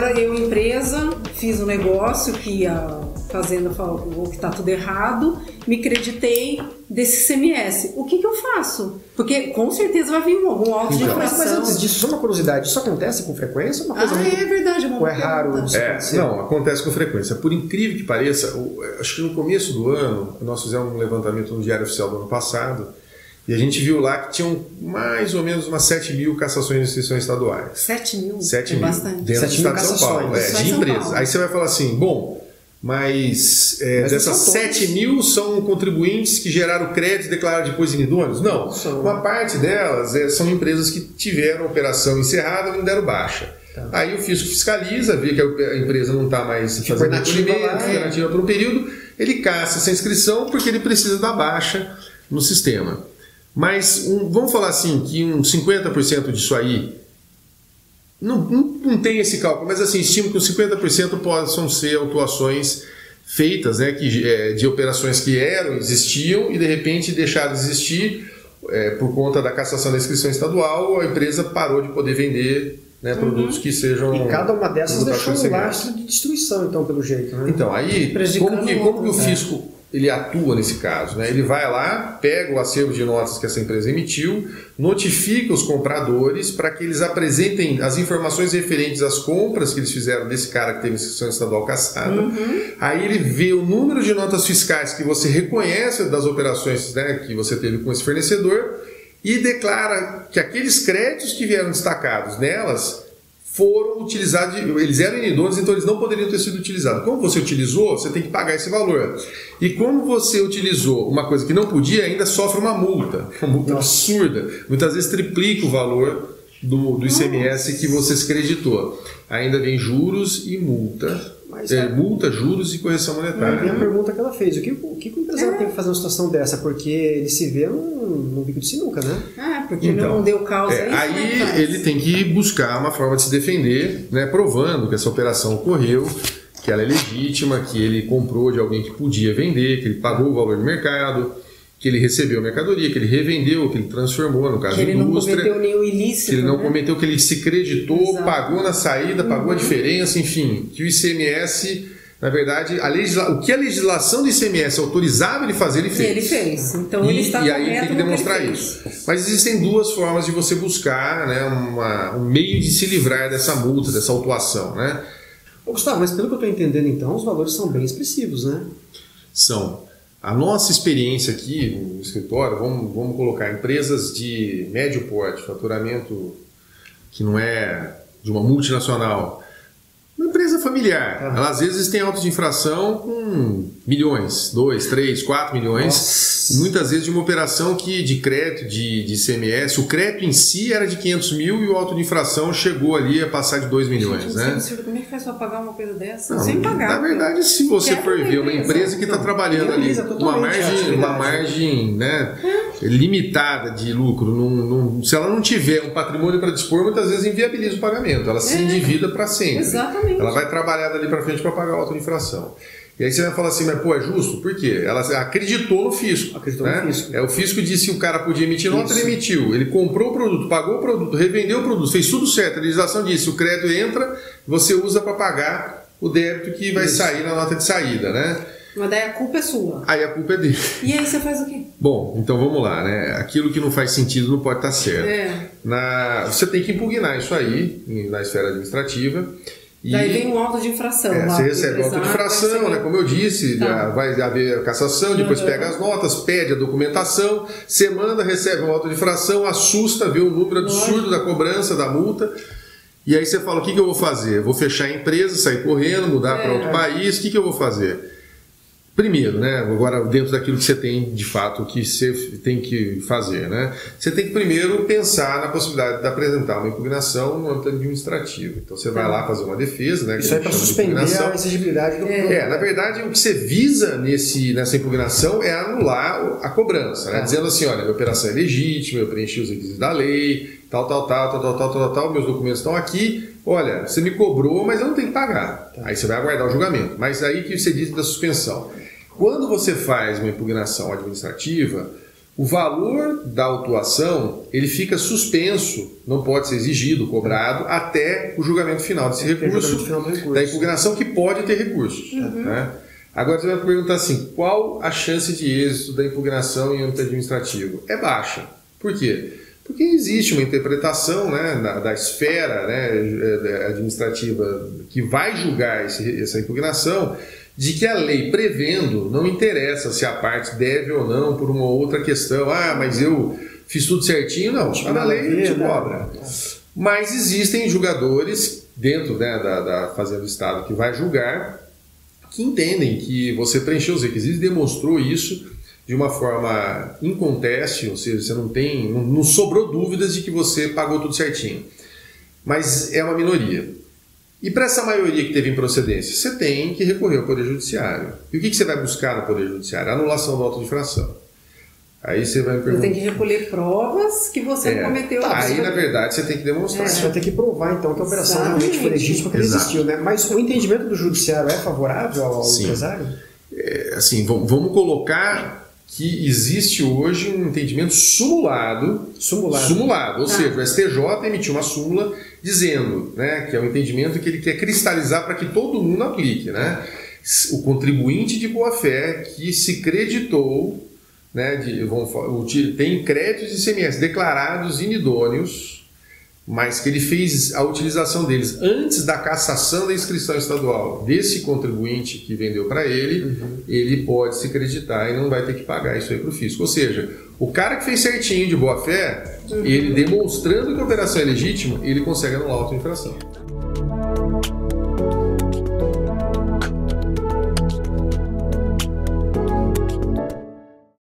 agora eu, empresa, fiz um negócio que a fazenda falou que está tudo errado, me creditei desse ICMS. O que eu faço? Porque com certeza vai vir algum auto de infração. Mas antes disso, só uma curiosidade, isso acontece com frequência? Uma coisa é verdade. Ou é raro isso acontecer? Não, acontece com frequência. Por incrível que pareça, acho que no começo do ano, nós fizemos um levantamento no Diário Oficial do ano passado, e a gente viu lá que tinham mais ou menos umas 7 mil cassações de inscrições estaduais. 7 mil? 7 mil. Bastante. Dentro do estado de São Paulo. De empresas. Aí você vai falar assim, bom, mas dessas 7 mil são contribuintes que geraram crédito e declararam depois inidôneos? Não. Uma parte delas são empresas que tiveram a operação encerrada e não deram baixa. Tá. Aí o fisco fiscaliza, vê que a empresa não está mais fazendo recolhimento, fica nativa por um período, ele caça essa inscrição porque ele precisa da baixa no sistema. Mas vamos falar assim, que uns 50% disso aí, não tem esse cálculo, mas assim, estimo que uns 50% possam ser autuações feitas, né, de operações que existiam e de repente deixaram de existir por conta da cassação da inscrição estadual, a empresa parou de poder vender, né, produtos que sejam... E cada uma dessas deixou um lastro de destruição, então, pelo jeito. Né? Então, aí, como que o fisco ele atua nesse caso, né? Ele vai lá, pega o acervo de notas que essa empresa emitiu, notifica os compradores para que eles apresentem as informações referentes às compras que eles fizeram desse cara que teve inscrição estadual cassada. Aí ele vê o número de notas fiscais que você reconhece das operações, né, que você teve com esse fornecedor e declara que aqueles créditos que vieram destacados nelas foram utilizados, eles eram inidôneos, então eles não poderiam ter sido utilizados. Como você utilizou, você tem que pagar esse valor. E como você utilizou uma coisa que não podia, ainda sofre uma multa absurda. Muitas vezes triplica o valor do ICMS que você se creditou. Ainda vem juros e multa. Multa, juros e correção monetária. Tem a pergunta que ela fez. O que o empresário tem que fazer uma situação dessa? Porque ele se vê num bico de sinuca, né? Porque não deu causa. Aí ele tem que buscar uma forma de se defender, né, provando que essa operação ocorreu, que ela é legítima, que ele comprou de alguém que podia vender, que ele pagou o valor de mercado, que ele recebeu a mercadoria, que ele revendeu, que ele transformou, no caso da indústria. Que ele não cometeu nenhum ilícito. Que ele não cometeu, que ele se creditou, pagou na saída, pagou a diferença, enfim. Que o ICMS, na verdade, o que a legislação do ICMS autorizava ele fazer, ele fez. Ele fez. Então ele está correto. E aí tem que demonstrar isso. Mas existem duas formas de você buscar, né, um meio de se livrar dessa multa, dessa autuação, né? Ô, Gustavo, mas pelo que eu estou entendendo, então, os valores são bem expressivos, né? São. A nossa experiência aqui no escritório, vamos colocar empresas de médio porte, faturamento que não é de uma multinacional, uma empresa familiar. Ela às vezes tem autos de infração com milhões, 2, 3, 4 milhões, muitas vezes de uma operação de crédito, de ICMS, o crédito em si era de 500 mil e o auto de infração chegou ali a passar de 2 milhões. Gente, né? Como é que faz para pagar uma coisa dessa? Não, sem pagar. Na verdade, se você for ver uma empresa que está trabalhando ali uma margem né, limitada de lucro, se ela não tiver um patrimônio para dispor, muitas vezes inviabiliza o pagamento, ela se endivida para sempre. Exatamente. Ela vai trabalhar dali para frente para pagar a auto de infração. E aí você vai falar assim, mas pô, é justo? Por quê? Ela acreditou no fisco. O fisco disse que o cara podia emitir nota, ele emitiu. Ele comprou o produto, pagou o produto, revendeu o produto, fez tudo certo. A legislação disse, o crédito entra, você usa para pagar o débito que vai sair na nota de saída, né? Mas daí a culpa é sua. Aí a culpa é dele. E aí você faz o quê? Bom, então vamos lá, né? Aquilo que não faz sentido não pode estar certo. Você tem que impugnar isso aí na esfera administrativa. Daí vem um auto de infração. Você recebe o auto de infração, né? Como eu disse, vai haver a cassação, depois pega as notas, pede a documentação, você manda, recebe o auto de infração, assusta, vê o número absurdo da cobrança, da multa, e aí você fala, o que eu vou fazer? Vou fechar a empresa, sair correndo, mudar para outro país, o que eu vou fazer? Primeiro, né, agora dentro daquilo que você tem de fato que você tem que fazer, né, você tem que primeiro pensar na possibilidade de apresentar uma impugnação no âmbito administrativo. Então você vai lá fazer uma defesa, né, isso é para suspender a exigibilidade do produto. Na verdade, o que você visa nessa impugnação é anular a cobrança, né, dizendo assim, olha, minha operação é legítima, eu preenchi os requisitos da lei, tal, meus documentos estão aqui. Olha, você me cobrou, mas eu não tenho que pagar. Aí você vai aguardar o julgamento. Mas aí que você diz da suspensão. Quando você faz uma impugnação administrativa, o valor da autuação ele fica suspenso, não pode ser exigido, cobrado, até o julgamento final desse recurso, da impugnação, que pode ter recursos. Né? Agora você vai perguntar assim, qual a chance de êxito da impugnação em âmbito administrativo? É baixa. Por quê? Porque existe uma interpretação, né, da esfera, né, administrativa que vai julgar essa impugnação, de que a lei prevendo, não interessa se a parte deve ou não por uma outra questão. Ah, mas eu fiz tudo certinho. Não, está na lei, te cobra. Mas existem julgadores dentro, né, da Fazenda do Estado que vai julgar, que entendem que você preencheu os requisitos e demonstrou isso de uma forma inconteste, ou seja, você não sobrou dúvidas de que você pagou tudo certinho. Mas é uma minoria. E para essa maioria que teve improcedência, você tem que recorrer ao Poder Judiciário. E o que você vai buscar no Poder Judiciário? A anulação do auto de infração. Aí você vai me perguntar... Você tem que recolher provas que você não cometeu. Aí, na verdade, você tem que demonstrar. Você vai ter que provar, então, que a operação realmente foi legítima, que existiu, né? Mas o entendimento do Judiciário é favorável ao empresário? Assim, vamos colocar que existe hoje um entendimento simulado, ou seja, o STJ emitiu uma súmula dizendo, né, que é um entendimento que ele quer cristalizar para que todo mundo aplique, né? O contribuinte de boa-fé que se creditou, né, tem créditos de ICMS declarados inidôneos, mas que ele fez a utilização deles antes da cassação da inscrição estadual desse contribuinte que vendeu para ele, ele pode se creditar e não vai ter que pagar isso aí para o fisco. Ou seja, o cara que fez certinho de boa fé, ele demonstrando que a operação é legítima, ele consegue anular a auto-infração.